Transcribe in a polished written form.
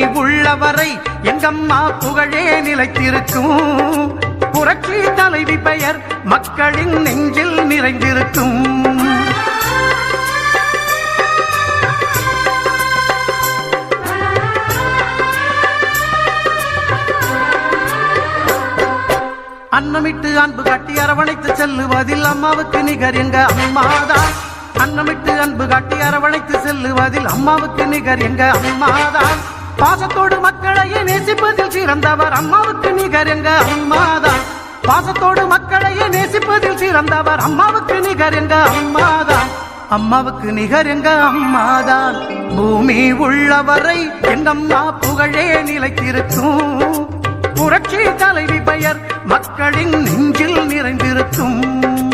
உள்ளவரை எங்கம்மா புகழே நிலைத்திருக்கும். புரட்சி தலைவி பெயர் மக்களின் நெஞ்சில் நிறைந்திருக்கும். அன்னமிட்டு அன்பு காட்டி அரவணைத்து செல்லுவதில் அம்மாவுக்கு நிகர் எங்க அம்மாதான். அன்னமிட்டு அன்பு காட்டி அரவணைத்து செல்லுவதில் அம்மாவுக்கு நிகர் எங்க அம்மாதான். பாசத்தோடு மக்களையே நேசிப்பதில் சிறந்தவர் அம்மாவுக்கு நிகர் எங்க அம்மாதான். பாசத்தோடு மக்களையே நேசிப்பதில் சிறந்தவர் அம்மாவுக்கு நிகர் எங்க அம்மாதான். அம்மாவுக்கு நிகர் எங்க அம்மாதான். பூமி உள்ளவரை எங்கம்மா புகழே நிலைத்திருக்கும். புரட்சி தலைவி பெயர் மக்களின் நெஞ்சில் நிறைந்திருக்கும்.